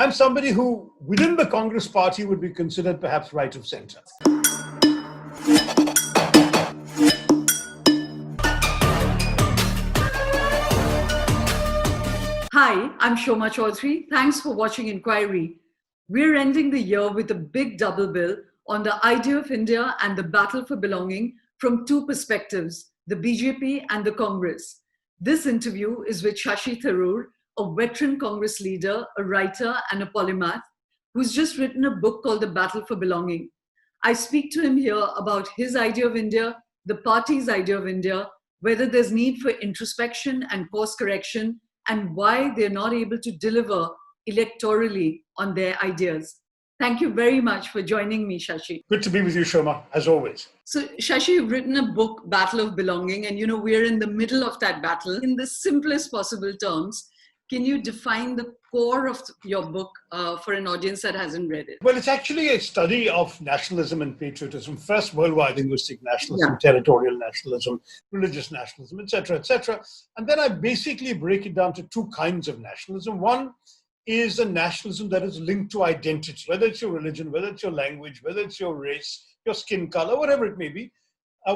I'm somebody who, within the Congress party, would be considered perhaps right of center. Hi, I'm Shoma Chaudhury. Thanks for watching Enquiry. We're ending the year with a big double bill on the idea of India and the battle for belonging from two perspectives, the BJP and the Congress. This interview is with Shashi Tharoor, a veteran Congress leader, a writer and a polymath, who's just written a book called The Battle for Belonging. I speak to him here about his idea of India, the party's idea of India, whether there's need for introspection and course correction, and why they're not able to deliver electorally on their ideas. Thank you very much for joining me, Shashi. Good to be with you, Shoma, as always. So, Shashi, you've written a book, Battle of Belonging, and we're in the middle of that battle. In the simplest possible terms, can you define the core of your book for an audience that hasn't read it? Well, it's actually a study of nationalism and patriotism. First, worldwide linguistic nationalism, territorial nationalism, religious nationalism, etc., etc. And then I basically break it down to two kinds of nationalism. One is a nationalism that is linked to identity, whether it's your religion, whether it's your language, whether it's your race, your skin color, whatever it may be,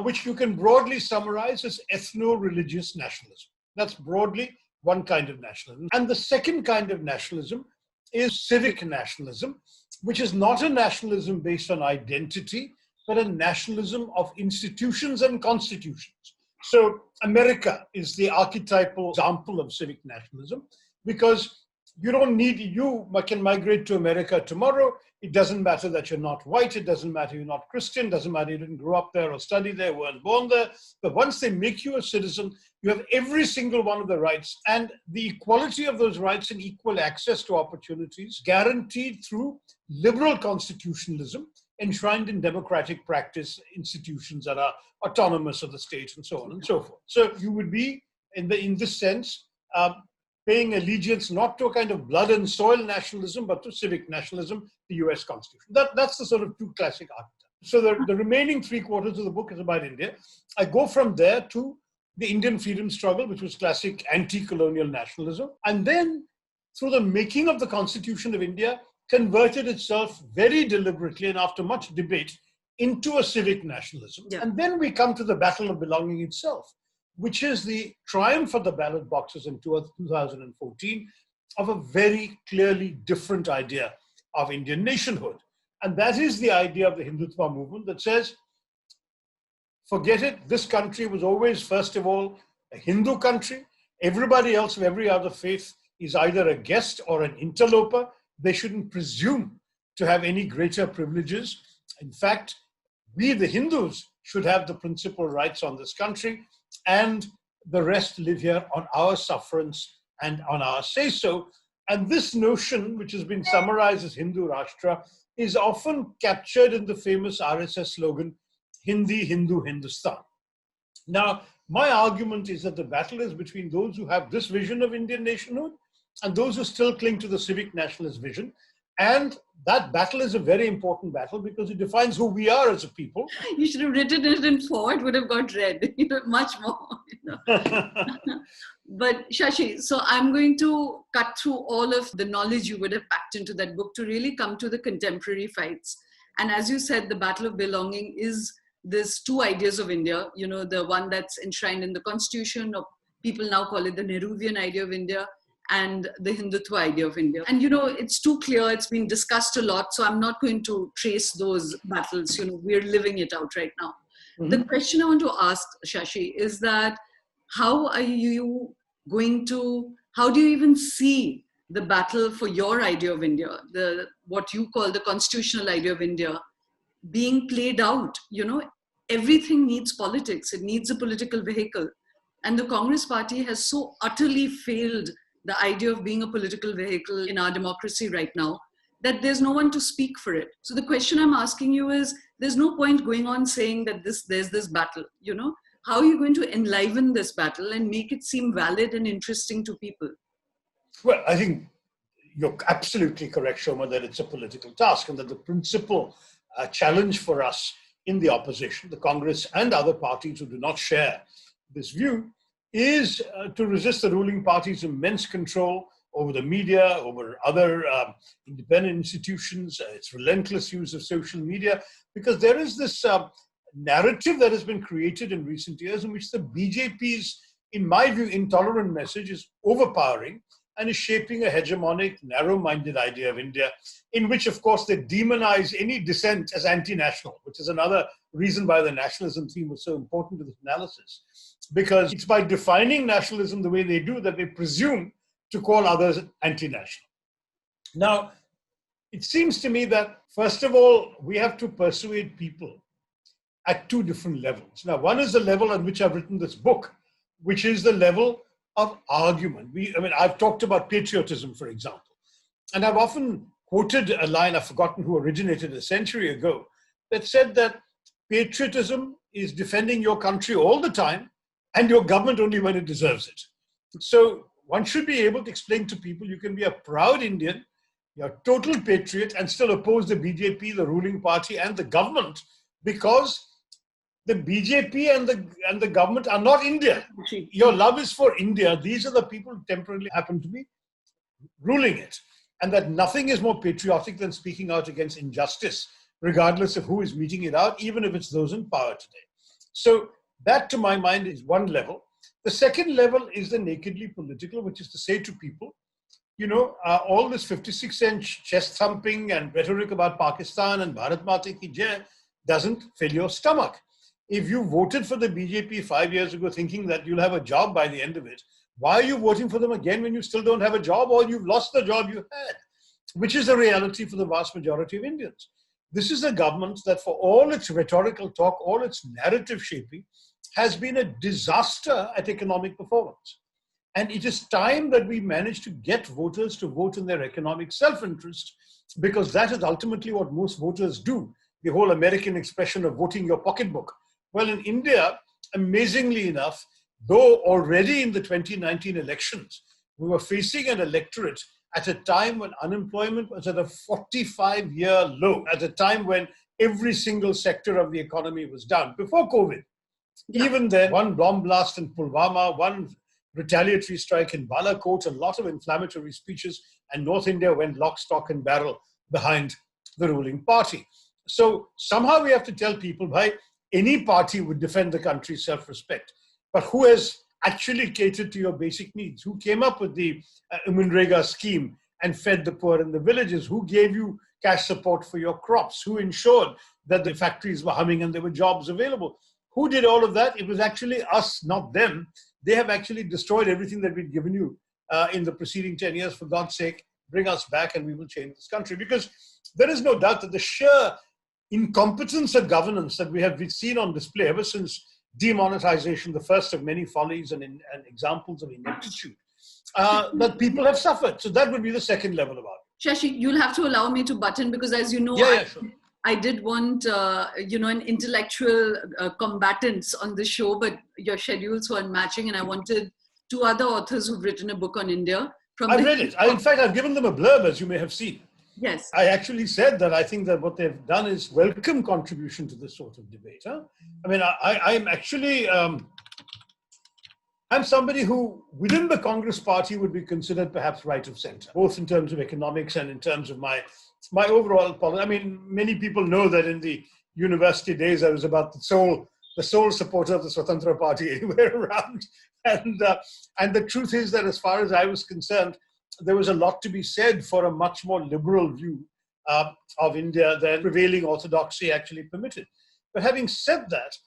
which you can broadly summarize as ethno-religious nationalism. That's broadly one kind of nationalism. And the second kind of nationalism is civic nationalism, which is not a nationalism based on identity, but a nationalism of institutions and constitutions. So America is the archetypal example of civic nationalism, because you can migrate to America tomorrow. It doesn't matter that you're not white. It doesn't matter you're not Christian. It doesn't matter you didn't grow up there or study there, weren't born there. But once they make you a citizen, you have every single one of the rights, and the equality of those rights and equal access to opportunities guaranteed through liberal constitutionalism enshrined in democratic practice, institutions that are autonomous of the state, and so on and so forth. So you would be, in this sense, paying allegiance not to a kind of blood and soil nationalism, but to civic nationalism, the US Constitution. That's the sort of two classic archetypes. So the remaining three quarters of the book is about India. I go from there to the Indian freedom struggle, which was classic anti-colonial nationalism. And then, through the making of the Constitution of India, converted itself very deliberately and after much debate into a civic nationalism. Yeah. And then we come to the battle of belonging itself, which is the triumph of the ballot boxes in 2014 of a very clearly different idea of Indian nationhood. And that is the idea of the Hindutva movement that says, forget it, this country was always, first of all, a Hindu country. Everybody else of every other faith is either a guest or an interloper. They shouldn't presume to have any greater privileges. In fact, we, the Hindus, should have the principal rights on this country, and the rest live here on our sufferance and on our say-so. And this notion, which has been summarized as Hindu Rashtra, is often captured in the famous RSS slogan, Hindi, Hindu, Hindustan. Now, my argument is that the battle is between those who have this vision of Indian nationhood and those who still cling to the civic nationalist vision. And that battle is a very important battle because it defines who we are as a people. You should have written it in four, it would have got read, much more. But Shashi, so I'm going to cut through all of the knowledge you would have packed into that book to really come to the contemporary fights. And as you said, the battle of belonging is these two ideas of India, the one that's enshrined in the Constitution, or people now call it the Nehruvian idea of India, and the Hindutva idea of India. And it's too clear, it's been discussed a lot, so I'm not going to trace those battles. We're living it out right now. Mm-hmm. The question I want to ask, Shashi, is that how do you even see the battle for your idea of India, what you call the constitutional idea of India, being played out? Everything needs politics. It needs a political vehicle. And the Congress party has so utterly failed the idea of being a political vehicle in our democracy right now that there's no one to speak for it. So the question I'm asking you is, there's no point going on saying that there's this battle, How are you going to enliven this battle and make it seem valid and interesting to people? Well, I think you're absolutely correct, Shoma, that it's a political task and that the principal challenge for us in the opposition, the Congress and other parties who do not share this view, is to resist the ruling party's immense control over the media, over other independent institutions, its relentless use of social media, because there is this narrative that has been created in recent years in which the BJP's, in my view, intolerant message is overpowering and is shaping a hegemonic, narrow-minded idea of India, in which, of course, they demonize any dissent as anti-national, which is another reason why the nationalism theme was so important to this analysis. Because it's by defining nationalism the way they do that they presume to call others anti-national. Now, it seems to me that, first of all, we have to persuade people at two different levels. Now, one is the level on which I've written this book, which is the level of argument. I've talked about patriotism, for example, and I've often quoted a line, I've forgotten who originated a century ago, that said that patriotism is defending your country all the time and your government only when it deserves it. So one should be able to explain to people you can be a proud Indian, you're a total patriot, and still oppose the BJP, the ruling party, and the government, because the BJP and the government are not India. Your love is for India. These are the people who temporarily happen to be ruling it. And that nothing is more patriotic than speaking out against injustice, regardless of who is meting it out, even if it's those in power today. So that, to my mind, is one level. The second level is the nakedly political, which is to say to people, all this 56-inch chest thumping and rhetoric about Pakistan and Bharat Mata Ki Jai doesn't fill your stomach. If you voted for the BJP 5 years ago thinking that you'll have a job by the end of it, why are you voting for them again when you still don't have a job or you've lost the job you had? Which is a reality for the vast majority of Indians. This is a government that, for all its rhetorical talk, all its narrative shaping, has been a disaster at economic performance. And it is time that we manage to get voters to vote in their economic self-interest, because that is ultimately what most voters do. The whole American expression of voting your pocketbook. Well, in India, amazingly enough, though already in the 2019 elections, we were facing an electorate at a time when unemployment was at a 45-year low, at a time when every single sector of the economy was down, before COVID. Yeah. Even then, one bomb blast in Pulwama, one retaliatory strike in Balakot, a lot of inflammatory speeches, and North India went lock, stock, and barrel behind the ruling party. So somehow we have to tell people, bhai, any party would defend the country's self-respect. But who has actually catered to your basic needs? Who came up with the Munrega scheme and fed the poor in the villages? Who gave you cash support for your crops? Who ensured that the factories were humming and there were jobs available? Who did all of that? It was actually us, not them. They have actually destroyed everything that we'd given you in the preceding 10 years. For God's sake, bring us back and we will change this country. Because there is no doubt that the sheer incompetence of governance that we have seen on display ever since demonetization, the first of many follies and examples of ineptitude, that people have suffered. So that would be the second level about it. Shashi, you'll have to allow me to butt in, because as you know, sure. I did want, an intellectual combatants on the show, but your schedules were unmatching, and I wanted two other authors who've written a book on India. I've read it. In fact, I've given them a blurb, as you may have seen. Yes. I actually said that I think that what they've done is welcome contribution to this sort of debate. Huh? I'm actually, I'm somebody who within the Congress party would be considered perhaps right of center, both in terms of economics and in terms of my overall policy. Many people know that in the university days, I was about the sole supporter of the Swatantra Party anywhere around. And the truth is that as far as I was concerned, there was a lot to be said for a much more liberal view of India than prevailing orthodoxy actually permitted. But having said that,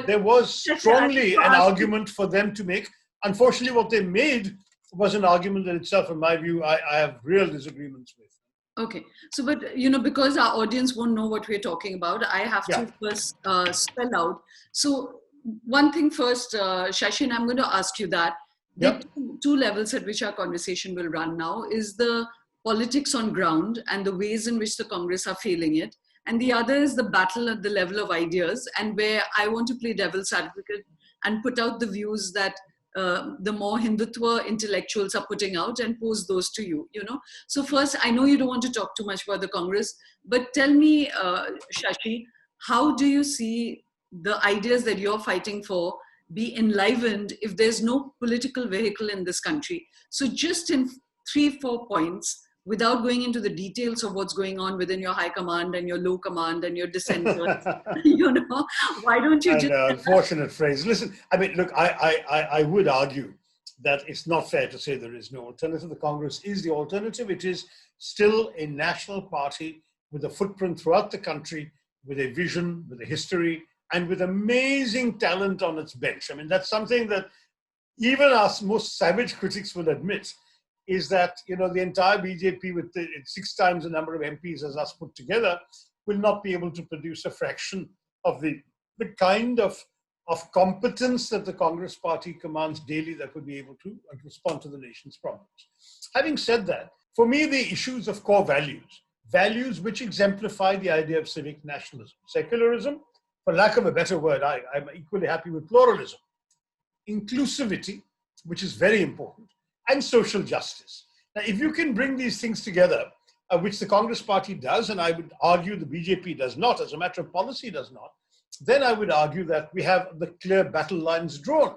there was strongly an argument for them to make. Unfortunately, what they made was an argument that itself, in my view, I have real disagreements with. Okay. So, but, because our audience won't know what we're talking about, I have to first spell out. So one thing first, Shashi, and I'm going to ask you that. There are two levels at which our conversation will run now, is the politics on ground and the ways in which the Congress are failing it. And the other is the battle at the level of ideas, and where I want to play devil's advocate and put out the views that the more Hindutva intellectuals are putting out and pose those to you, So first, I know you don't want to talk too much about the Congress, but tell me, Shashi, how do you see the ideas that you're fighting for be enlivened if there's no political vehicle in this country? So just in 3-4 points without going into the details of what's going on within your high command and your low command and your dissenters. Why don't you just... unfortunate phrase. Listen, I mean, look, I would argue that it's not fair to say there is no alternative. The Congress is the alternative. It is still a national party with a footprint throughout the country, with a vision, with a history, and with amazing talent on its bench. I mean, that's something that even our most savage critics will admit, is that, the entire BJP with 6 times the number of MPs as us put together will not be able to produce a fraction of the kind of competence that the Congress party commands daily that would be able to respond to the nation's problems. Having said that, for me, the issues of core values which exemplify the idea of civic nationalism, secularism, for lack of a better word, I'm equally happy with pluralism, inclusivity, which is very important, and social justice. Now, if you can bring these things together, which the Congress party does, and I would argue the BJP does not, as a matter of policy does not, then I would argue that we have the clear battle lines drawn.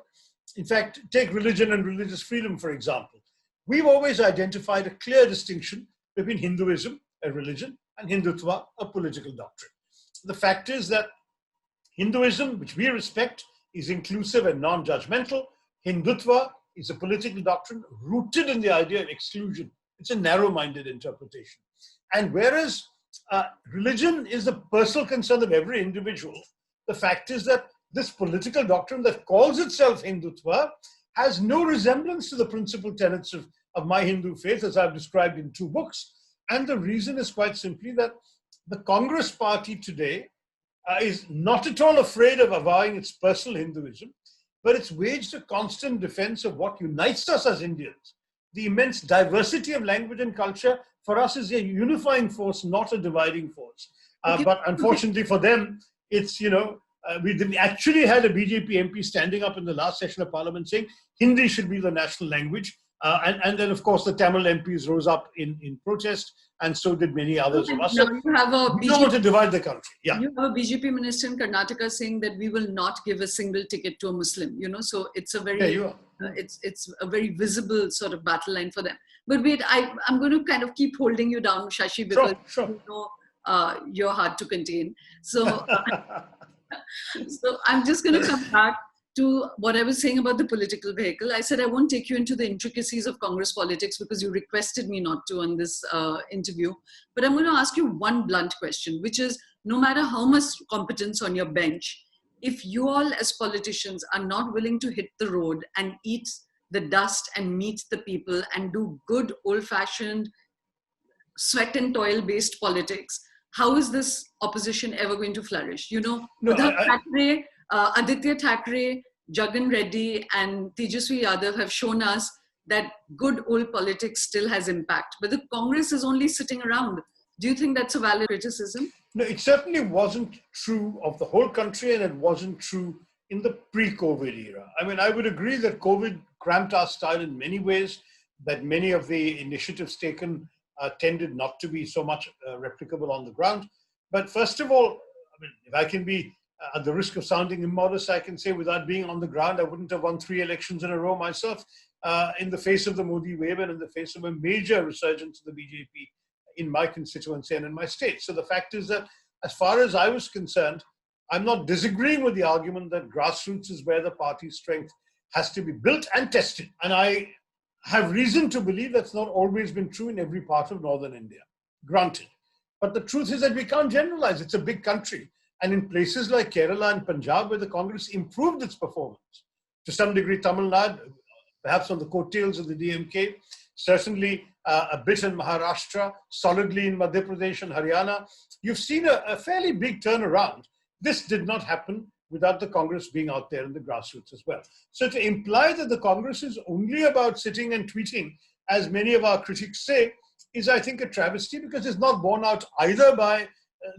In fact, take religion and religious freedom, for example. We've always identified a clear distinction between Hinduism, a religion, and Hindutva, a political doctrine. The fact is that Hinduism, which we respect, is inclusive and non-judgmental. Hindutva is a political doctrine rooted in the idea of exclusion. It's a narrow-minded interpretation. And whereas religion is the personal concern of every individual, the fact is that this political doctrine that calls itself Hindutva has no resemblance to the principal tenets of my Hindu faith, as I've described in 2 books. And the reason is quite simply that the Congress party today is not at all afraid of avowing its personal Hinduism, but it's waged a constant defense of what unites us as Indians. The immense diversity of language and culture for us is a unifying force, not a dividing force. But unfortunately for them, it's, we actually had a BJP MP standing up in the last session of Parliament saying Hindi should be the national language. And then, of course, the Tamil MPs rose up in protest, and so did many others of us. So you have we don't want to divide the country. Yeah. You have a BJP minister in Karnataka saying that we will not give a single ticket to a Muslim. So it's a very it's a very visible sort of battle line for them. But wait, I'm going to kind of keep holding you down, Shashi, because you're hard to contain. So so I'm just going to come back to what I was saying about the political vehicle. I said I won't take you into the intricacies of Congress politics because you requested me not to on this interview. But I'm going to ask you one blunt question, which is, no matter how much competence on your bench, if you all as politicians are not willing to hit the road and eat the dust and meet the people and do good old-fashioned sweat and toil-based politics, how is this opposition ever going to flourish? Thackeray, Aditya Thackeray, Jagan Reddy and Tejaswi Yadav have shown us that good old politics still has impact. But the Congress is only sitting around. Do you think that's a valid criticism? No, it certainly wasn't true of the whole country, and it wasn't true in the pre-COVID era. I mean, I would agree that COVID cramped our style in many ways, that many of the initiatives taken tended not to be so much replicable on the ground. But first of all, I mean, if I can be at the risk of sounding immodest, I can say without being on the ground, I wouldn't have won 3 elections in a row myself in the face of the Modi wave and in the face of a major resurgence of the BJP in my constituency and in my state. So the fact is that as far as I was concerned, I'm not disagreeing with the argument that grassroots is where the party's strength has to be built and tested. And I have reason to believe that's not always been true in every part of northern India, granted. But the truth is that we can't generalize. It's a big country. And in places like Kerala and Punjab, where the Congress improved its performance, to some degree Tamil Nadu, perhaps on the coattails of the DMK, certainly a bit in Maharashtra, solidly in Madhya Pradesh and Haryana, you've seen a fairly big turnaround. This did not happen without the Congress being out there in the grassroots as well. So to imply that the Congress is only about sitting and tweeting, as many of our critics say, is, I think, a travesty, because it's not borne out either by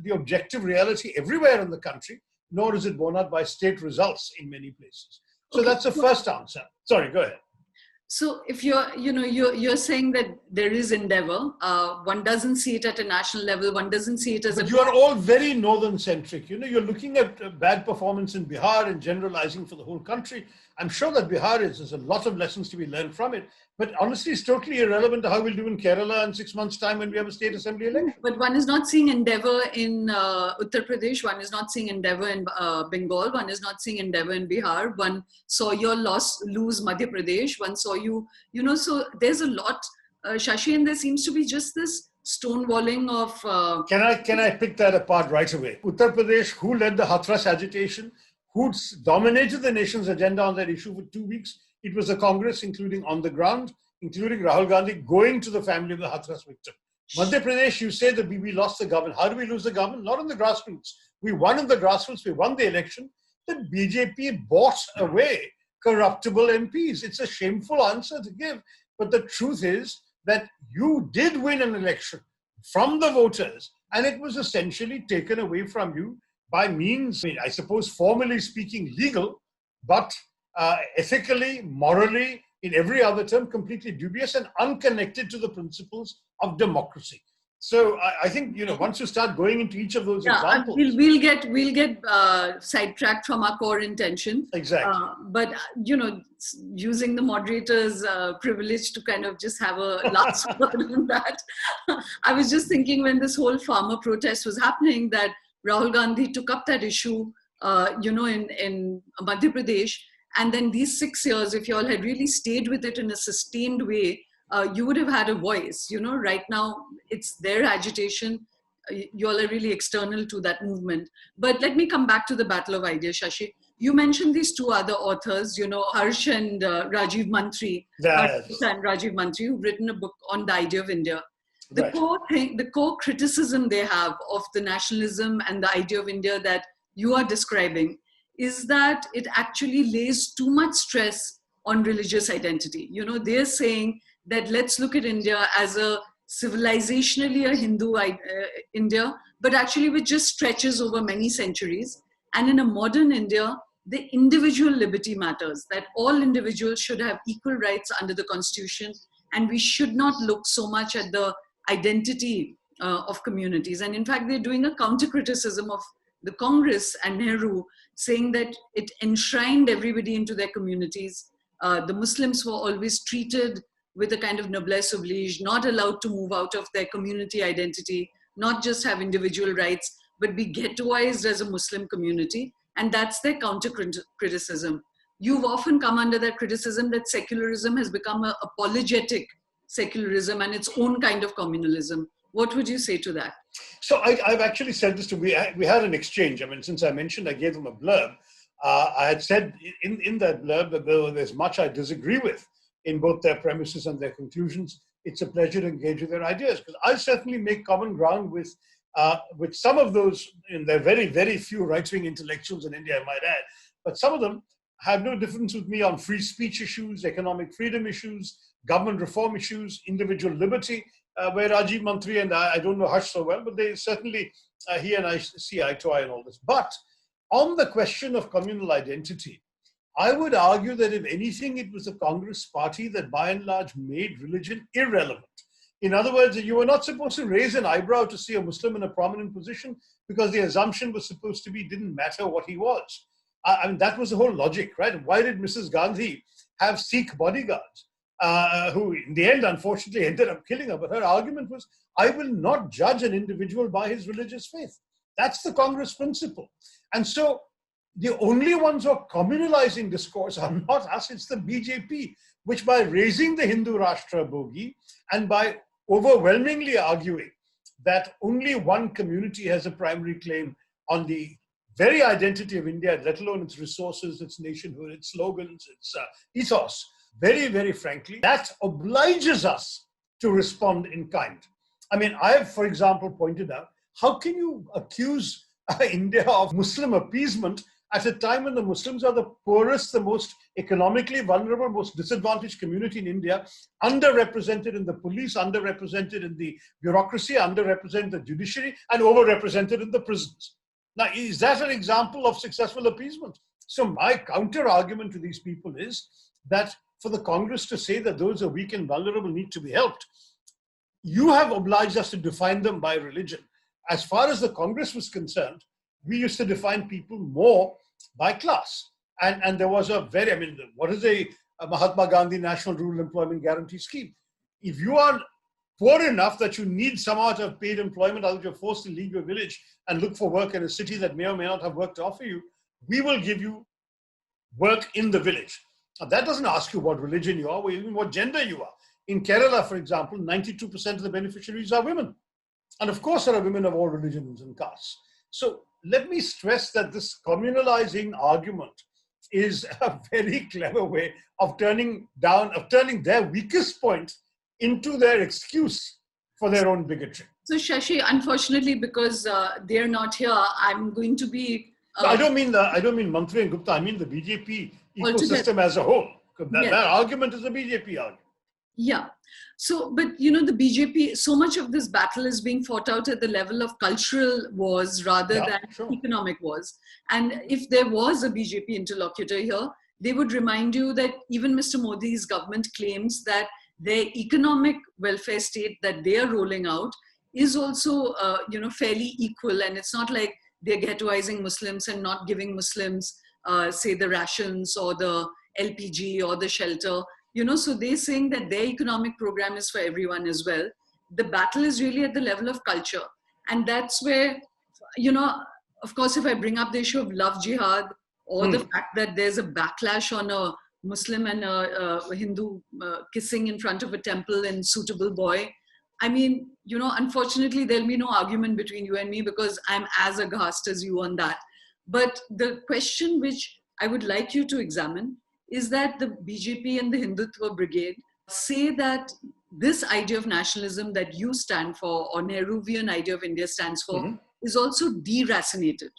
the objective reality everywhere in the country, nor is it borne out by state results in many places. So that's the first answer. Sorry, go ahead. So if you're saying that there is endeavor, one doesn't see it at a national level, one doesn't see it as But you are all very northern centric. You're looking at bad performance in Bihar and generalizing for the whole country. I'm sure that Bihar there's a lot of lessons to be learned from it. But honestly, it's totally irrelevant to how we'll do in Kerala in 6 months' time when we have a state assembly election. But one is not seeing endeavor in Uttar Pradesh, one is not seeing endeavor in Bengal, one is not seeing endeavor in Bihar, one saw your lose Madhya Pradesh, one saw you, so there's a lot, Shashi, and there seems to be just this stonewalling of... Can I pick that apart right away? Uttar Pradesh, who led the Hathras agitation, who dominated the nation's agenda on that issue for 2 weeks? It was the Congress, including on the ground, including Rahul Gandhi, going to the family of the Hathras victim. Madhya Pradesh, you say that we lost the government. How do we lose the government? Not on the grassroots. We won in the grassroots. We won the election. The BJP bought away corruptible MPs. It's a shameful answer to give. But the truth is that you did win an election from the voters, and it was essentially taken away from you by means, I suppose, formally speaking, legal, but ethically, morally, in every other term, completely dubious and unconnected to the principles of democracy. So I think, once you start going into each of those examples... We'll get sidetracked from our core intention. Exactly. But, using the moderator's privilege to kind of just have a last word on that, I was just thinking when this whole farmer protest was happening that Rahul Gandhi took up that issue, in Madhya Pradesh. And then these 6 years, if you all had really stayed with it in a sustained way, you would have had a voice. Right now, it's their agitation. You all are really external to that movement. But let me come back to the Battle of Ideas, Shashi. You mentioned these two other authors, Harsh and Rajiv Mantri, who've written a book on the idea of India. The core criticism they have of the nationalism and the idea of India that you are describing is that it actually lays too much stress on religious identity. They're saying that let's look at India as a civilizationally a Hindu India, but actually which just stretches over many centuries. And in a modern India, the individual liberty matters, that all individuals should have equal rights under the Constitution, and we should not look so much at the identity of communities. And in fact, they're doing a counter-criticism of the Congress and Nehru, saying that it enshrined everybody into their communities. The Muslims were always treated with a kind of noblesse oblige, not allowed to move out of their community identity, not just have individual rights, but be ghettoized as a Muslim community. And that's their counter-criticism. You've often come under that criticism that secularism has become an apologetic secularism and its own kind of communalism. What would you say to that? So I've actually said this we had an exchange. Since I mentioned I gave them a blurb, I had said in that blurb that there's much I disagree with in both their premises and their conclusions. It's a pleasure to engage with their ideas, because I certainly make common ground with some of those, in their very, very few right-wing intellectuals in India, I might add, but some of them have no difference with me on free speech issues, economic freedom issues, government reform issues, individual liberty, where Rajiv Mantri and I don't know Harsh so well, but they certainly, he and I see eye to eye on all this. But on the question of communal identity, I would argue that if anything, it was the Congress party that by and large made religion irrelevant. In other words, you were not supposed to raise an eyebrow to see a Muslim in a prominent position, because the assumption was supposed to be it didn't matter what he was. That was the whole logic, right? Why did Mrs. Gandhi have Sikh bodyguards? Who in the end, unfortunately, ended up killing her. But her argument was, I will not judge an individual by his religious faith. That's the Congress principle. And so the only ones who are communalizing discourse are not us, it's the BJP, which by raising the Hindu Rashtra bogey and by overwhelmingly arguing that only one community has a primary claim on the very identity of India, let alone its resources, its nationhood, its slogans, its ethos, very, very frankly, that obliges us to respond in kind. I have, for example, pointed out, how can you accuse India of Muslim appeasement at a time when the Muslims are the poorest, the most economically vulnerable, most disadvantaged community in India, underrepresented in the police, underrepresented in the bureaucracy, underrepresented in the judiciary, and overrepresented in the prisons? Now, is that an example of successful appeasement? So my counter argument to these people is that for the Congress to say that those who are weak and vulnerable need to be helped, you have obliged us to define them by religion. As far as the Congress was concerned, we used to define people more by class. And there was a very, I mean, what is a Mahatma Gandhi National Rural Employment Guarantee Scheme? If you are poor enough that you need some amount of paid employment, otherwise you're forced to leave your village and look for work in a city that may or may not have work to offer you, we will give you work in the village. Now, that doesn't ask you what religion you are or even what gender you are. In Kerala, for example, 92% of the beneficiaries are women. And of course, there are women of all religions and castes. So let me stress that this communalizing argument is a very clever way of turning their weakest point into their excuse for their own bigotry. So Shashi, unfortunately, because they're not here, I'm going to be... I don't mean Mantri and Gupta, I mean the BJP ecosystem as a whole. That argument is a BJP argument. Yeah. So, but you know, the BJP, so much of this battle is being fought out at the level of cultural wars rather than economic wars. And if there was a BJP interlocutor here, they would remind you that even Mr. Modi's government claims that their economic welfare state that they are rolling out is also, fairly equal. And it's not like they're ghettoizing Muslims and not giving Muslims, say, the rations or the LPG or the shelter. So they're saying that their economic program is for everyone as well. The battle is really at the level of culture. And that's where, of course, if I bring up the issue of love jihad or the fact that there's a backlash on a Muslim and a Hindu kissing in front of a temple in Suitable Boy, I mean, unfortunately, there'll be no argument between you and me because I'm as aghast as you on that. But the question which I would like you to examine is that the BJP and the Hindutva brigade say that this idea of nationalism that you stand for, or Nehruvian idea of India stands for, is also deracinated,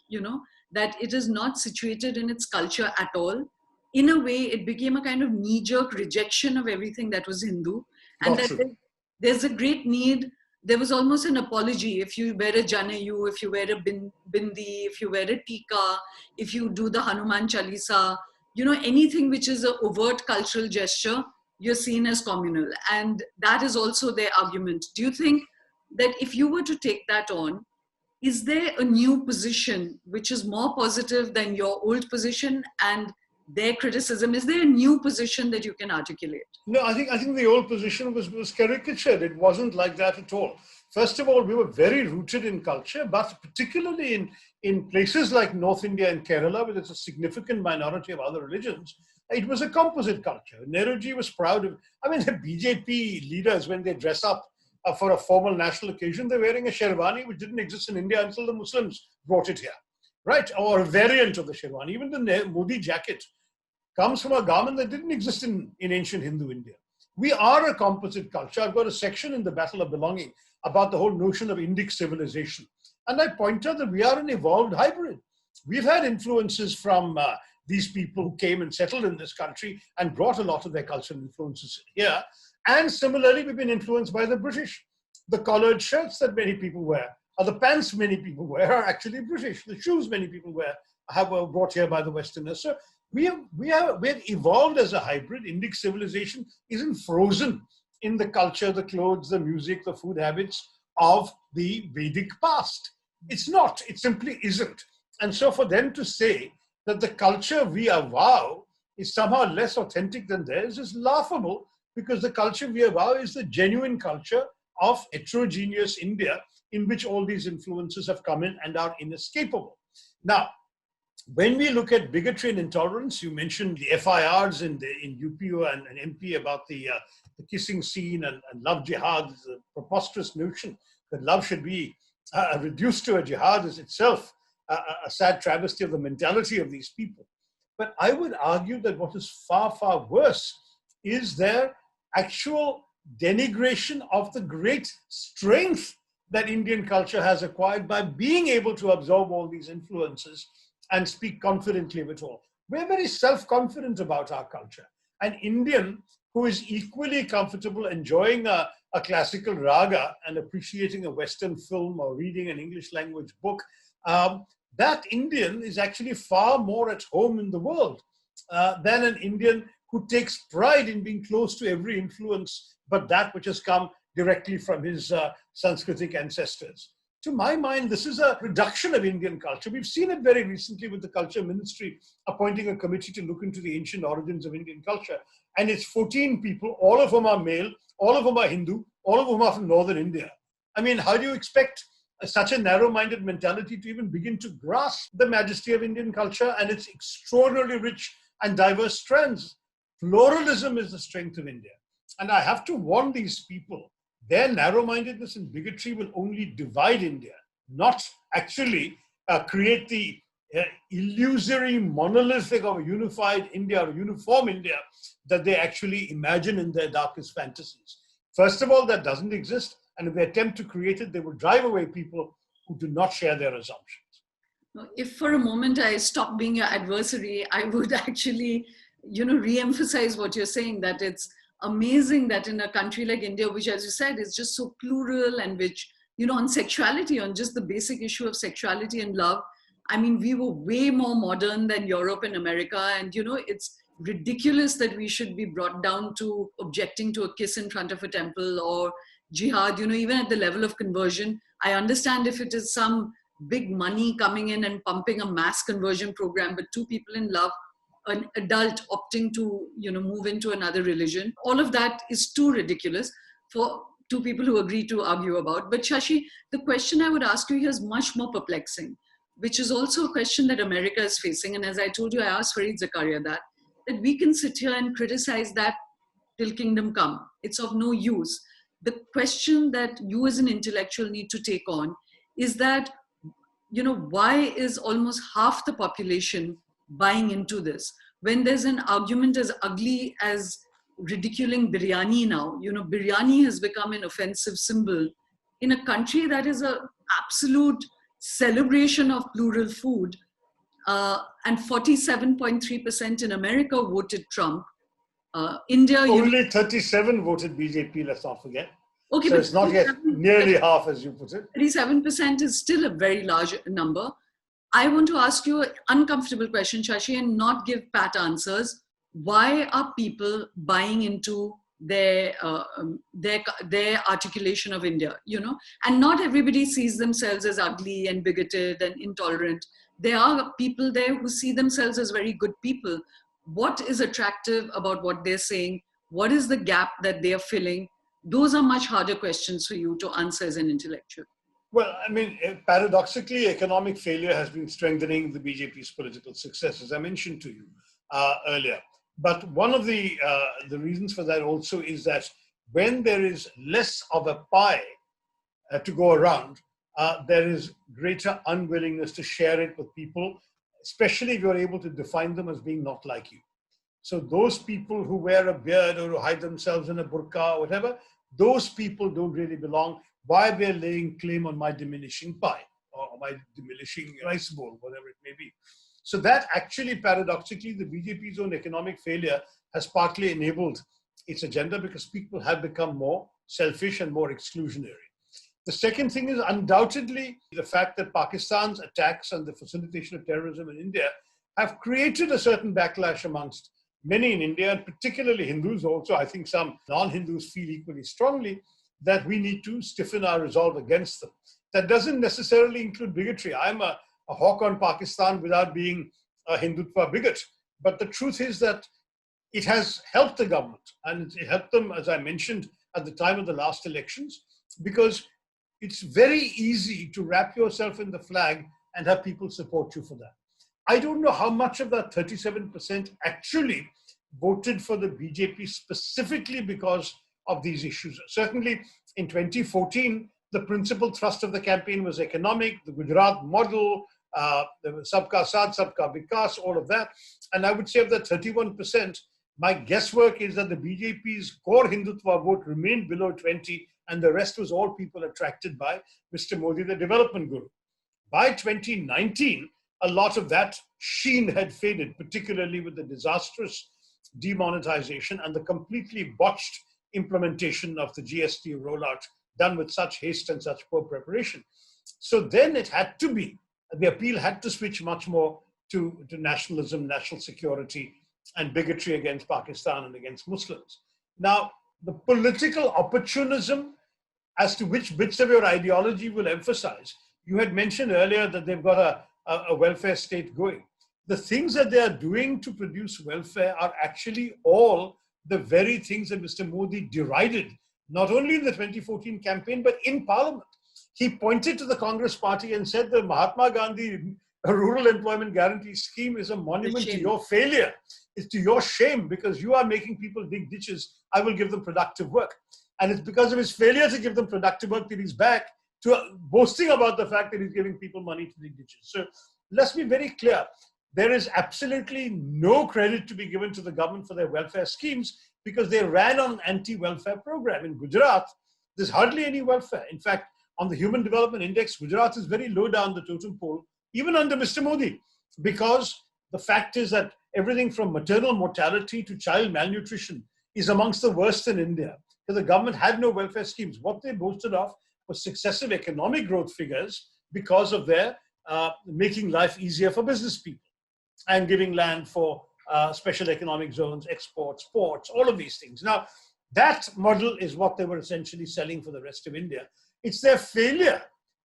that it is not situated in its culture at all. In a way, it became a kind of knee-jerk rejection of everything that was Hindu. And that there's a great need. There was almost an apology. If you wear a Janayu, if you wear a bindi, if you wear a tika, if you do the Hanuman Chalisa, anything which is an overt cultural gesture, you're seen as communal. And that is also their argument. Do you think that if you were to take that on, is there a new position which is more positive than your old position and their criticism? Is there a new position that you can articulate? No, I think the old position was caricatured. It wasn't like that at all. First of all, we were very rooted in culture, but particularly in places like North India and Kerala, where there's a significant minority of other religions, it was a composite culture. Nehruji was proud of, the BJP leaders, when they dress up for a formal national occasion, they're wearing a sherwani, which didn't exist in India until the Muslims brought it here, right? Or a variant of the sherwani. Even the Modi jacket comes from a garment that didn't exist in ancient Hindu India. We are a composite culture. I've got a section in the Battle of Belonging about the whole notion of Indic civilization. And I point out that we are an evolved hybrid. We've had influences from these people who came and settled in this country and brought a lot of their cultural influences here. And similarly, we've been influenced by the British. The collared shirts that many people wear, or the pants many people wear, are actually British. The shoes many people wear were brought here by the Westerners. So we have evolved as a hybrid. Indic civilization isn't frozen in the culture, the clothes, the music, the food habits of the Vedic past. It's not. It simply isn't. And so for them to say that the culture we avow is somehow less authentic than theirs is laughable, because the culture we avow is the genuine culture of heterogeneous India, in which all these influences have come in and are inescapable. Now, when we look at bigotry and intolerance, you mentioned the FIRs in UP and MP about the kissing scene and love jihad. Is a preposterous notion that love should be reduced to a jihad is itself a sad travesty of the mentality of these people. But I would argue that what is far, far worse is their actual denigration of the great strength that Indian culture has acquired by being able to absorb all these influences and speak confidently of it all. We're very self-confident about our culture. An Indian who is equally comfortable enjoying a classical raga and appreciating a Western film or reading an English language book, that Indian is actually far more at home in the world than an Indian who takes pride in being close to every influence but that which has come directly from his Sanskritic ancestors. To my mind, this is a reduction of Indian culture. We've seen it very recently with the Culture Ministry appointing a committee to look into the ancient origins of Indian culture. And it's 14 people, all of whom are male, all of whom are Hindu, all of whom are from northern India. I mean, how do you expect such a narrow-minded mentality to even begin to grasp the majesty of Indian culture and its extraordinarily rich and diverse strands? Pluralism is the strength of India. And I have to warn these people, their narrow-mindedness and bigotry will only divide India, not actually create the illusory monolithic of a unified India or uniform India that they actually imagine in their darkest fantasies. First of all, that doesn't exist. And if they attempt to create it, they will drive away people who do not share their assumptions. If for a moment I stop being your adversary, I would actually, re-emphasize what you're saying, that it's amazing that in a country like India, which, as you said, is just so plural, and which, on sexuality, on just the basic issue of sexuality and love, I mean, we were way more modern than Europe and America. And, it's ridiculous that we should be brought down to objecting to a kiss in front of a temple or jihad, even at the level of conversion. I understand if it is some big money coming in and pumping a mass conversion program, but two people in love, an adult opting to, move into another religion, all of that is too ridiculous for two people who agree to argue about. But Shashi, the question I would ask you here is much more perplexing, which is also a question that America is facing. And as I told you, I asked Fareed Zakaria that we can sit here and criticize that till kingdom come. It's of no use. The question that you as an intellectual need to take on is that, why is almost half the population buying into this? When there's an argument as ugly as ridiculing biryani now, biryani has become an offensive symbol in a country that is an absolute celebration of plural food. And 47.3% in America voted Trump. India... Only 37 voted BJP, let's not forget. Okay, so but it's not yet nearly half, as you put it. 37% is still a very large number. I want to ask you an uncomfortable question, Shashi, and not give pat answers. Why are people buying into their articulation of India, And not everybody sees themselves as ugly and bigoted and intolerant. There are people there who see themselves as very good people. What is attractive about what they're saying? What is the gap that they're filling? Those are much harder questions for you to answer as an intellectual. Well, I mean, paradoxically, economic failure has been strengthening the BJP's political success, as I mentioned to you earlier. But one of the reasons for that also is that when there is less of a pie to go around, there is greater unwillingness to share it with people, especially if you're able to define them as being not like you. So those people who wear a beard or who hide themselves in a burqa or whatever, those people don't really belong. Why they're laying claim on my diminishing pie or my diminishing rice bowl, whatever it may be. So that actually, paradoxically, the BJP's own economic failure has partly enabled its agenda because people have become more selfish and more exclusionary. The second thing is undoubtedly the fact that Pakistan's attacks and the facilitation of terrorism in India have created a certain backlash amongst many in India, and particularly Hindus also. I think some non-Hindus feel equally strongly that we need to stiffen our resolve against them. That doesn't necessarily include bigotry. I'm a hawk on Pakistan without being a Hindutva bigot. But the truth is that it has helped the government, and it helped them, as I mentioned, at the time of the last elections, because it's very easy to wrap yourself in the flag and have people support you for that. I don't know how much of that 37% actually voted for the BJP specifically because of these issues. Certainly in 2014, the principal thrust of the campaign was economic, the Gujarat model, the Sabka Saath, Sabka Vikas, all of that. And I would say of that 31%, my guesswork is that the BJP's core Hindutva vote remained below 20, and the rest was all people attracted by Mr. Modi, the development guru. By 2019, a lot of that sheen had faded, particularly with the disastrous demonetization and the completely botched implementation of the GST rollout done with such haste and such poor preparation. So then it had to be, the appeal had to switch much more to nationalism, national security, and bigotry against Pakistan and against Muslims. Now, the political opportunism as to which bits of your ideology will emphasize. You had mentioned earlier that they've got a welfare state going. The things that they are doing to produce welfare are actually all the very things that Mr. Modi derided, not only in the 2014 campaign, but in Parliament. He pointed to the Congress party and said the Mahatma Gandhi Rural Employment Guarantee Scheme is a monument to your failure. It's to your shame because you are making people dig ditches. I will give them productive work. And it's because of his failure to give them productive work that he's back to boasting about the fact that he's giving people money to dig ditches. So let's be very clear. There is absolutely no credit to be given to the government for their welfare schemes because they ran on an anti-welfare program. In Gujarat, there's hardly any welfare. In fact, on the Human Development Index, Gujarat is very low down the totem pole, even under Mr. Modi, because the fact is that everything from maternal mortality to child malnutrition is amongst the worst in India. Because the government had no welfare schemes. What they boasted of was successive economic growth figures because of their making life easier for business people and giving land for special economic zones, exports, ports, all of these things. Now, that model is what they were essentially selling for the rest of India. It's their failure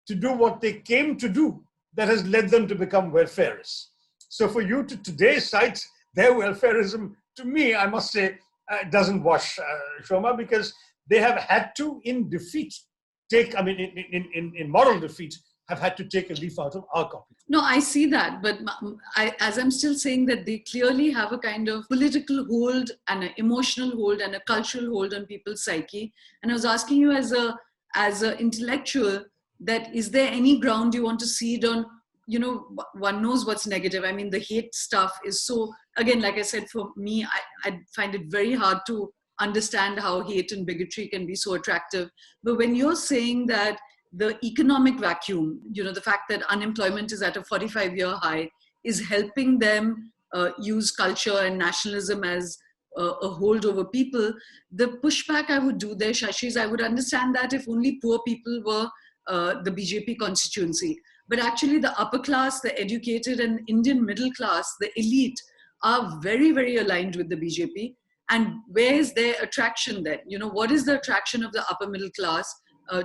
to do what they came to do that has led them to become welfareists. So for you to today cite their welfarism, to me, I must say, doesn't wash, Shoma, because they have had to, in defeat, in moral defeat, have had to take a leaf out of our copy. No, I see that. But as I'm still saying that they clearly have a kind of political hold and an emotional hold and a cultural hold on people's psyche. And I was asking you as an intellectual, that is there any ground you want to cede on? You know, one knows what's negative. I mean, the hate stuff is so, again, like I said, for me, I find it very hard to understand how hate and bigotry can be so attractive. But when you're saying that the economic vacuum, you know, the fact that unemployment is at a 45-year high is helping them use culture and nationalism as a hold over people, the pushback I would do there, Shashi, is I would understand that if only poor people were the BJP constituency. But actually the upper class, the educated and Indian middle class, the elite are very, very aligned with the BJP. And where is their attraction then? You know, what is the attraction of the upper middle class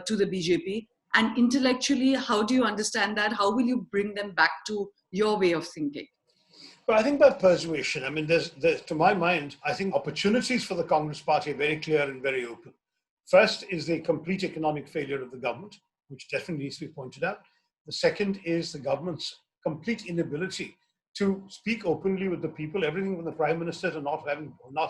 to the BJP? And intellectually, how do you understand that? How will you bring them back to your way of thinking? Well, I think by persuasion. I mean, there's, to my mind, I think opportunities for the Congress party are very clear and very open. First is the complete economic failure of the government, which definitely needs to be pointed out. The second is the government's complete inability to speak openly with the people, everything from the Prime Minister to not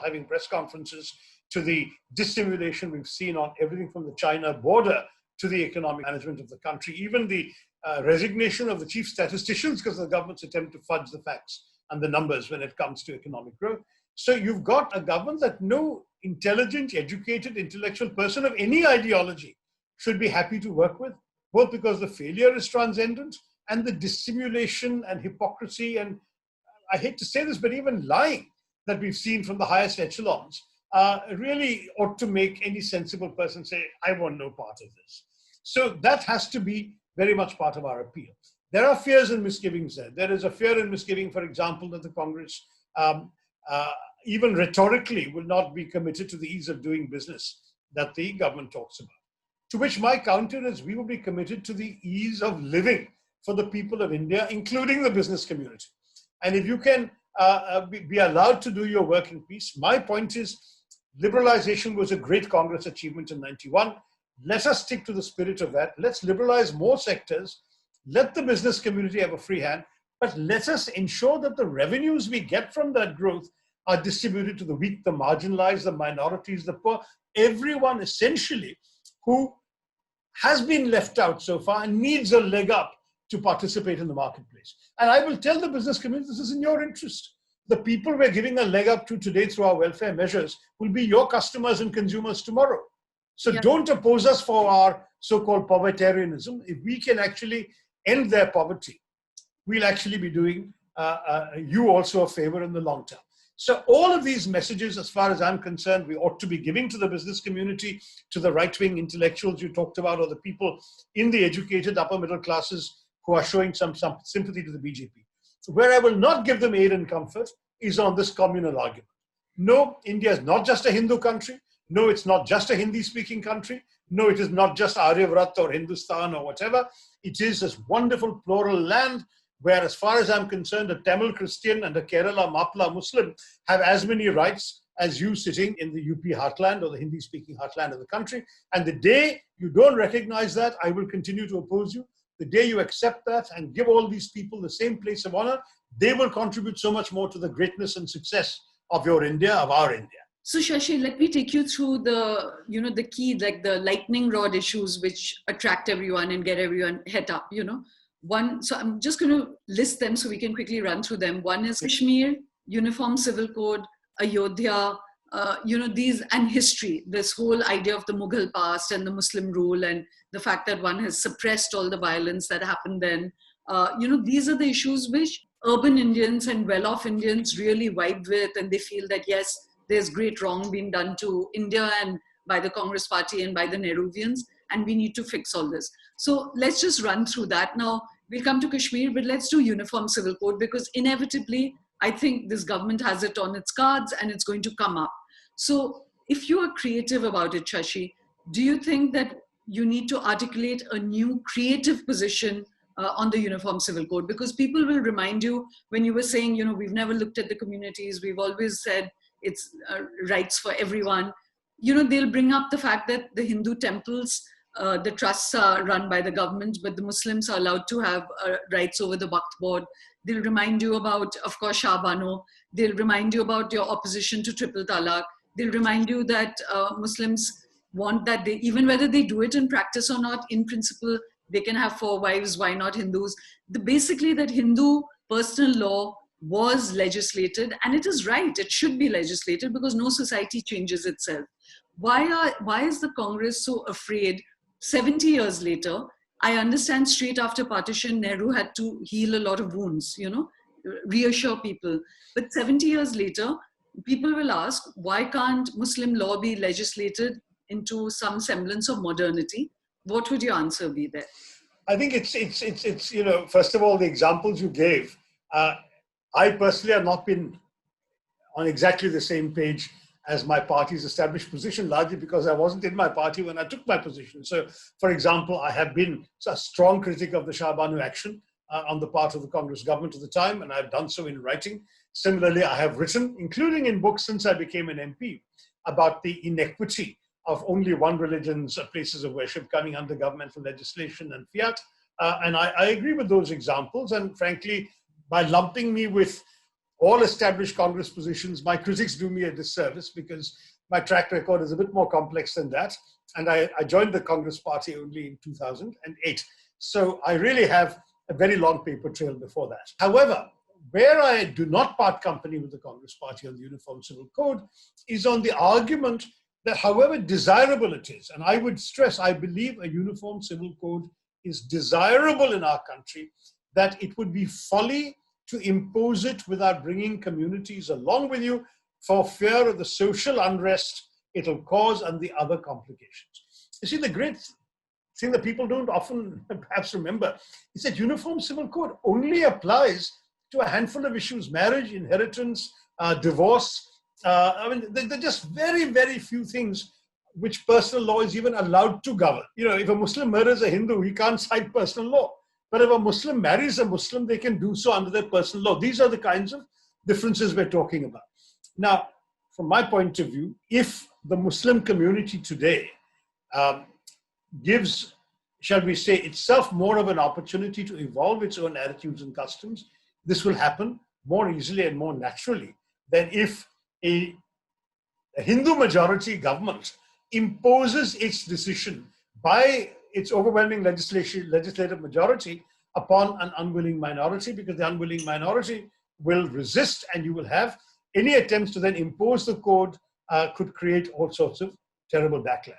having press conferences, to the dissimulation we've seen on everything from the China border to the economic management of the country, even the resignation of the chief statisticians because of the government's attempt to fudge the facts and the numbers when it comes to economic growth. So you've got a government that no intelligent, educated, intellectual person of any ideology should be happy to work with, both because the failure is transcendent and the dissimulation and hypocrisy and, I hate to say this, but even lying that we've seen from the highest echelons really ought to make any sensible person say, I want no part of this. So that has to be very much part of our appeal. There are fears and misgivings there. There is a fear and misgiving, for example, that the Congress, even rhetorically, will not be committed to the ease of doing business that the government talks about. To which my counter is we will be committed to the ease of living for the people of India, including the business community. And if you can be allowed to do your work in peace, my point is liberalization was a great Congress achievement in '91. Let us stick to the spirit of that. Let's liberalize more sectors. Let the business community have a free hand, but let us ensure that the revenues we get from that growth are distributed to the weak, the marginalized, the minorities, the poor, everyone essentially who has been left out so far and needs a leg up to participate in the marketplace. And I will tell the business community this is in your interest. The people we're giving a leg up to today through our welfare measures will be your customers and consumers tomorrow. So don't oppose us for our so-called povertarianism. If we can actually end their poverty, we'll actually be doing you also a favor in the long term. So all of these messages, as far as I'm concerned, we ought to be giving to the business community, to the right-wing intellectuals you talked about, or the people in the educated upper middle classes who are showing some sympathy to the BJP. So where I will not give them aid and comfort is on this communal argument. No, India is not just a Hindu country. No, it's not just a Hindi-speaking country. No, it is not just Aryavrat or Hindustan or whatever. It is this wonderful plural land where, as far as I'm concerned, a Tamil Christian and a Kerala Mapla Muslim have as many rights as you sitting in the UP heartland or the Hindi-speaking heartland of the country. And the day you don't recognize that, I will continue to oppose you. The day you accept that and give all these people the same place of honor, they will contribute so much more to the greatness and success of your India, of our India. So Shashi, let me take you through the, the key, like the lightning rod issues which attract everyone and get everyone het up, One, so I'm just going to list them so we can quickly run through them. One is Kashmir, Uniform Civil Code, Ayodhya, these, and history, this whole idea of the Mughal past and the Muslim rule and the fact that one has suppressed all the violence that happened then. These are the issues which urban Indians and well-off Indians really vibe with, and they feel that, yes, there's great wrong being done to India and by the Congress party and by the Nehruvians, and we need to fix all this. So let's just run through that. Now, we'll come to Kashmir, but let's do Uniform Civil Code, because inevitably, I think this government has it on its cards and it's going to come up. So if you are creative about it, Shashi, do you think that you need to articulate a new creative position on the Uniform Civil Code? Because people will remind you when you were saying, we've never looked at the communities, we've always said it's rights for everyone. They'll bring up the fact that the Hindu temples, the trusts are run by the government, but the Muslims are allowed to have rights over the Waqf board. They'll remind you about, of course, Shah Bano. They'll remind you about your opposition to triple talaq. They'll remind you that Muslims want that they, even whether they do it in practice or not, in principle, they can have 4 wives. Why not Hindus? Basically, that Hindu personal law was legislated, and it is right. It should be legislated because no society changes itself. Why is the Congress so afraid? 70 years later, I understand straight after partition, Nehru had to heal a lot of wounds, reassure people. But 70 years later, people will ask, why can't Muslim law be legislated into some semblance of modernity? What would your answer be there? I think it's first of all, the examples you gave, I personally have not been on exactly the same page as my party's established position, largely because I wasn't in my party when I took my position. So, for example, I have been a strong critic of the Shah Banu action on the part of the Congress government at the time, and I've done so in writing. Similarly, I have written, including in books since I became an MP, about the inequity of only one religion's places of worship coming under governmental legislation and fiat. And I agree with those examples. And frankly, by lumping me with all established Congress positions, my critics do me a disservice because my track record is a bit more complex than that. And I joined the Congress party only in 2008. So I really have a very long paper trail before that. However, where I do not part company with the Congress party on the Uniform Civil Code is on the argument that however desirable it is, and I would stress, I believe a Uniform Civil Code is desirable in our country, that it would be folly to impose it without bringing communities along with you for fear of the social unrest it'll cause and the other complications. You see, the great thing that people don't often perhaps remember is that Uniform Civil Code only applies to a handful of issues: marriage, inheritance, divorce. There are just very, very few things which personal law is even allowed to govern. If a Muslim murders a Hindu, he can't cite personal law. But if a Muslim marries a Muslim, they can do so under their personal law. These are the kinds of differences we're talking about. Now, from my point of view, if the Muslim community today gives, shall we say, itself more of an opportunity to evolve its own attitudes and customs, this will happen more easily and more naturally than if a Hindu majority government imposes its decision by its overwhelming legislative majority upon an unwilling minority, because the unwilling minority will resist, and you will have any attempts to then impose the code could create all sorts of terrible backlash.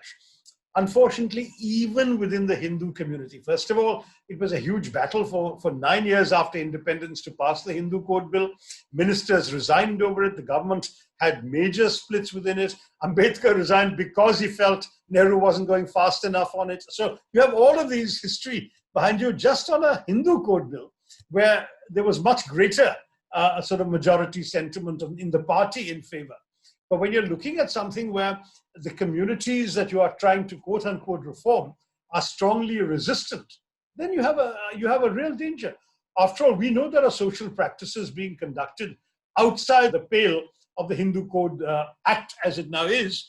Unfortunately, even within the Hindu community, first of all, it was a huge battle for 9 years after independence to pass the Hindu Code Bill. Ministers resigned over it. The government had major splits within it. Ambedkar resigned because he felt Nehru wasn't going fast enough on it. So you have all of these history behind you just on a Hindu Code Bill, where there was much greater sort of majority sentiment in the party in favor. But when you're looking at something where the communities that you are trying to quote unquote reform are strongly resistant, then you have a real danger. After all, we know there are social practices being conducted outside the pale of the Hindu Code Act as it now is.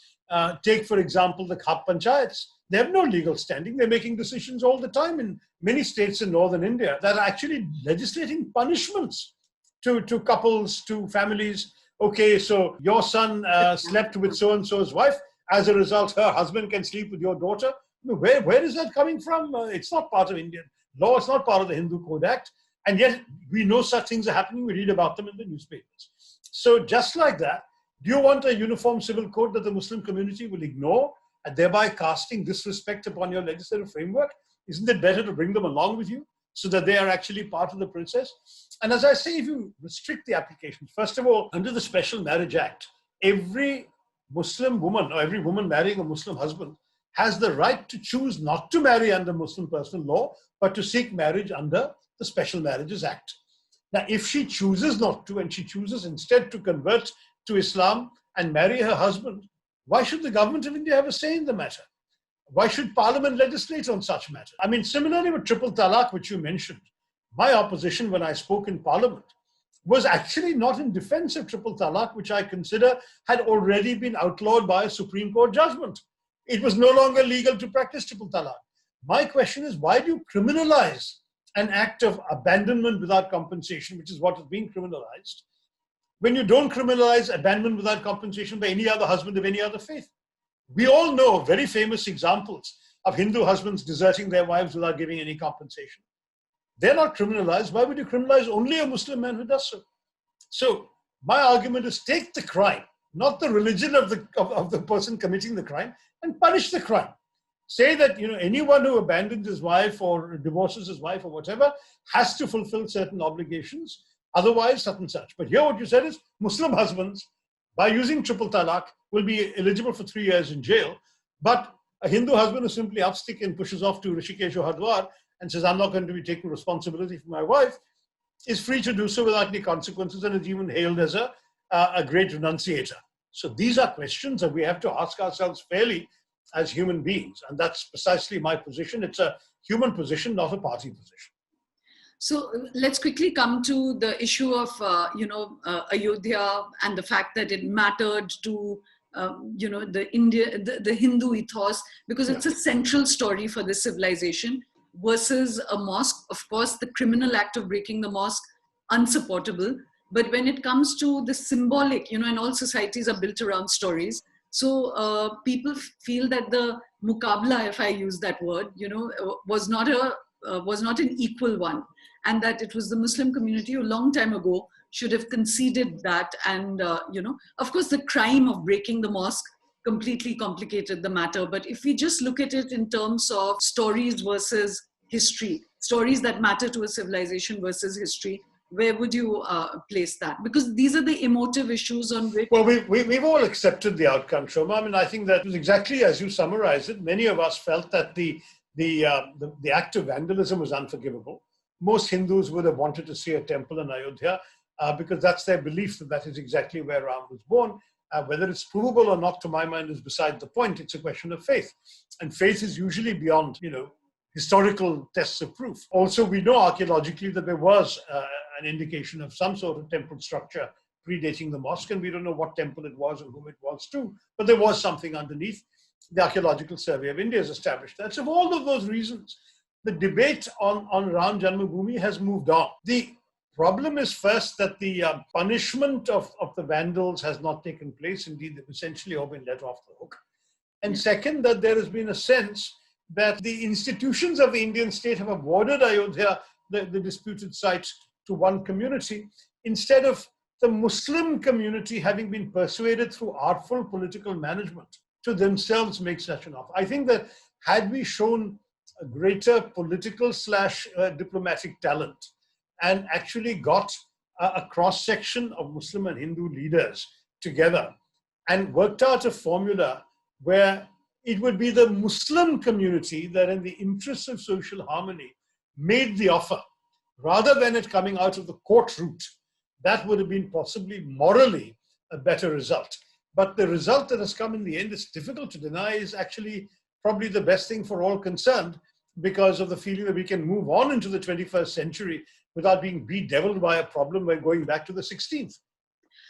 Take, for example, the Khap Panchayats. They have no legal standing. They're making decisions all the time in many states in northern India that are actually legislating punishments to couples, to families. Okay, so your son slept with so-and-so's wife. As a result, her husband can sleep with your daughter. Where is that coming from? It's not part of Indian law. It's not part of the Hindu Code Act. And yet we know such things are happening. We read about them in the newspapers. So just like that, do you want a uniform civil code that the Muslim community will ignore and thereby casting disrespect upon your legislative framework? Isn't it better to bring them along with you so that they are actually part of the process? And as I say, if you restrict the application, first of all, under the Special Marriage Act, every Muslim woman or every woman marrying a Muslim husband has the right to choose not to marry under Muslim personal law, but to seek marriage under the Special Marriages Act. Now, if she chooses not to, and she chooses instead to convert to Islam and marry her husband, why should the government of India have a say in the matter? Why should Parliament legislate on such matter? I mean, similarly with triple talaq, which you mentioned, my opposition when I spoke in Parliament was actually not in defense of triple talaq, which I consider had already been outlawed by a Supreme Court judgment. It was no longer legal to practice triple talaq. My question is, why do you criminalize an act of abandonment without compensation, which is what is being criminalized, when you don't criminalize abandonment without compensation by any other husband of any other faith? We all know very famous examples of Hindu husbands deserting their wives without giving any compensation. They're not criminalized. Why would you criminalize only a Muslim man who does so? So my argument is, take the crime, not the religion of the person committing the crime, and punish the crime. Say that anyone who abandons his wife or divorces his wife or whatever has to fulfill certain obligations, otherwise such and such. But here what you said is Muslim husbands, by using triple talaq, will be eligible for 3 years in jail, but a Hindu husband who simply upstick and pushes off to Rishikesh or Hardwar and says, I'm not going to be taking responsibility for my wife, is free to do so without any consequences and is even hailed as a great renunciator. So these are questions that we have to ask ourselves fairly as human beings. And that's precisely my position. It's a human position, not a party position. So let's quickly come to the issue of, Ayodhya and the fact that it mattered to, the Hindu ethos, because it's a central story for this civilization versus a mosque. Of course, the criminal act of breaking the mosque, unsupportable. But when it comes to the symbolic, and all societies are built around stories. So people feel that the muqabla, if I use that word, was not an equal one, and that it was the Muslim community who a long time ago should have conceded that. And of course, the crime of breaking the mosque completely complicated the matter. But if we just look at it in terms of stories versus history, stories that matter to a civilization versus history, where would you place that? Because these are the emotive issues on which... Well, we've all accepted the outcome, Shoma. I mean, I think that was exactly as you summarized it. Many of us felt that the act of vandalism was unforgivable. Most Hindus would have wanted to see a temple in Ayodhya because that's their belief that is exactly where Ram was born. Whether it's provable or not, to my mind, is beside the point. It's a question of faith. And faith is usually beyond, historical tests of proof. Also, we know archaeologically that there was an indication of some sort of temple structure predating the mosque, and we don't know what temple it was and whom it was to, but there was something underneath. The Archaeological Survey of India has established that. So for all of those reasons, the debate on Ram Janmabhoomi has moved on. The problem is first that the punishment of the vandals has not taken place. Indeed, they've essentially all been let off the hook. And second, that there has been a sense that the institutions of the Indian state have awarded Ayodhya, the disputed site, to one community, instead of the Muslim community having been persuaded through artful political management to themselves make such an offer. I think that had we shown a greater political / diplomatic talent and actually got a cross-section of Muslim and Hindu leaders together and worked out a formula where it would be the Muslim community that, in the interests of social harmony, made the offer, rather than it coming out of the court route, that would have been possibly morally a better result. But the result that has come in the end, it's difficult to deny, is actually probably the best thing for all concerned, because of the feeling that we can move on into the 21st century without being bedeviled by a problem by going back to the 16th.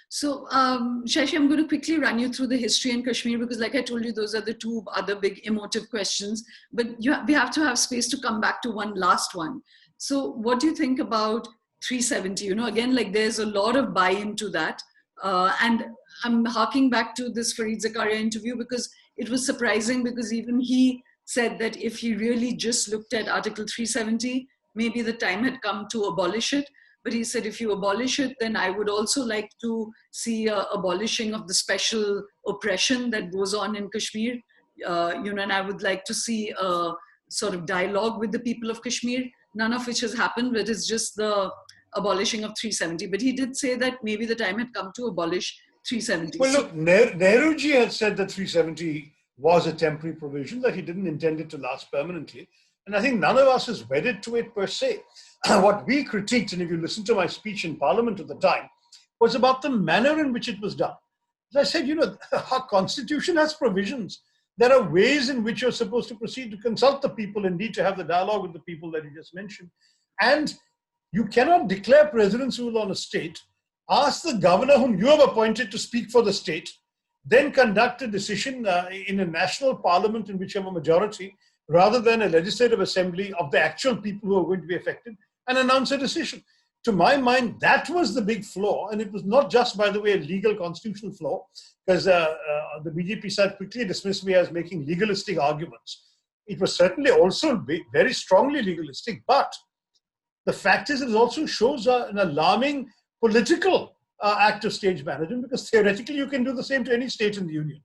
So, Shashi, I'm going to quickly run you through the history in Kashmir, because like I told you, those are the two other big emotive questions. But we have to have space to come back to one last one. So what do you think about 370? You know, again, like there's a lot of buy-in to that. And I'm harking back to this Fareed Zakaria interview, because it was surprising, because even he said that if he really just looked at Article 370, maybe the time had come to abolish it. But he said, if you abolish it, then I would also like to see abolishing of the special oppression that goes on in Kashmir. You know, and I would like to see a sort of dialogue with the people of Kashmir, none of which has happened, but it's just the abolishing of 370. But he did say that maybe the time had come to abolish 370. Well, look, Nehruji had said that 370 was a temporary provision, that he didn't intend it to last permanently. And I think none of us is wedded to it per se. What we critiqued, and if you listen to my speech in Parliament at the time, was about the manner in which it was done. As I said, you know, our constitution has provisions. There are ways in which you're supposed to proceed to consult the people, indeed to have the dialogue with the people that you just mentioned. And you cannot declare president's rule on a state, ask the governor whom you have appointed to speak for the state, then conduct a decision in a national parliament in which you have a majority, rather than a legislative assembly of the actual people who are going to be affected, and announce a decision. To my mind, that was the big flaw. And it was not just, by the way, a legal constitutional flaw, because the BJP side quickly dismissed me as making legalistic arguments. It was certainly also very strongly legalistic, but the fact is it also shows an alarming political act of stage management, because theoretically you can do the same to any state in the union.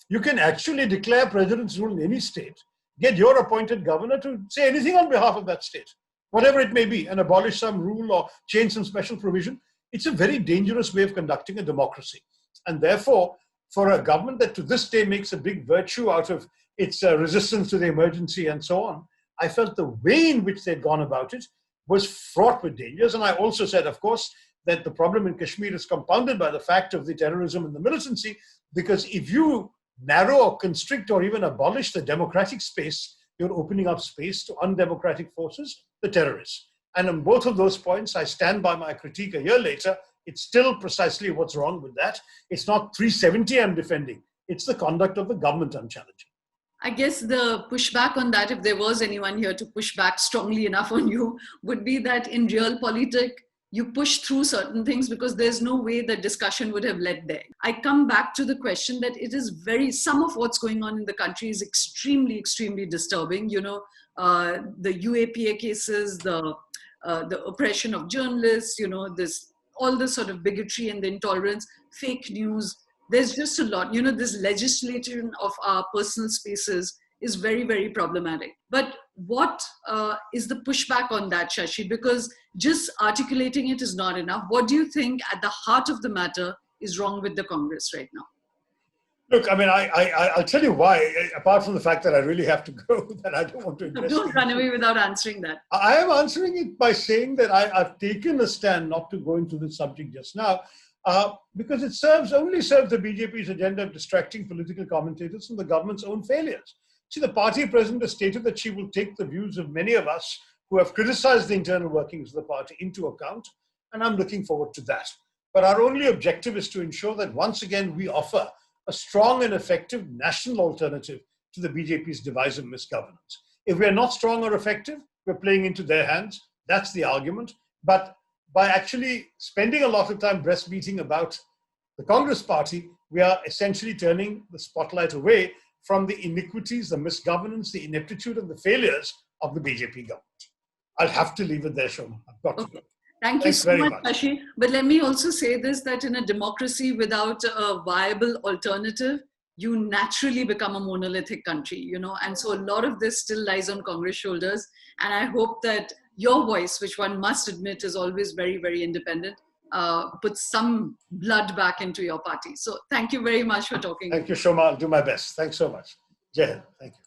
You can actually declare president's rule in any state, get your appointed governor to say anything on behalf of that state, whatever it may be, and abolish some rule or change some special provision. It's a very dangerous way of conducting a democracy. And therefore, for a government that to this day makes a big virtue out of its resistance to the emergency and so on, I felt the way in which they'd gone about it was fraught with dangers. And I also said, of course, that the problem in Kashmir is compounded by the fact of the terrorism and the militancy, because if you narrow or constrict or even abolish the democratic space, you're opening up space to undemocratic forces, the terrorists. And on both of those points, I stand by my critique a year later. It's still precisely what's wrong with that. It's not 370 I'm defending. It's the conduct of the government I'm challenging. I guess the pushback on that, if there was anyone here to push back strongly enough on you, would be that in realpolitik, you push through certain things because there's no way that discussion would have led there. I come back to the question that it is some of what's going on in the country is extremely, extremely disturbing. You know, the UAPA cases, the oppression of journalists, you know, all the sort of bigotry and the intolerance, fake news. There's just a lot, you know, this legislation of our personal spaces is very, very problematic. But what is the pushback on that, Shashi? Because just articulating it is not enough. What do you think at the heart of the matter is wrong with the Congress right now? Look, I mean, I'll tell you why, apart from the fact that I really have to go, that I don't want to invest. Don't run away without answering that. I am answering it by saying that I've taken a stand not to go into the subject just now, because it only serves the BJP's agenda of distracting political commentators from the government's own failures. See, the party president has stated that she will take the views of many of us who have criticized the internal workings of the party into account, and I'm looking forward to that. But our only objective is to ensure that once again we offer a strong and effective national alternative to the BJP's divisive misgovernance. If we're not strong or effective, we're playing into their hands. That's the argument. But by actually spending a lot of time breastbeating about the Congress party, we are essentially turning the spotlight away from the iniquities, the misgovernance, the ineptitude, and the failures of the BJP government. I'll have to leave it there, Shoma. I've got to go. Thank you so much, Shashi. But let me also say this, that in a democracy without a viable alternative, you naturally become a monolithic country, you know, and so a lot of this still lies on Congress' shoulders. And I hope that your voice, which one must admit is always very, very independent, puts some blood back into your party. So thank you very much for talking. Thank you, Shoma. I'll do my best. Thanks so much. Jai Hind. Thank you.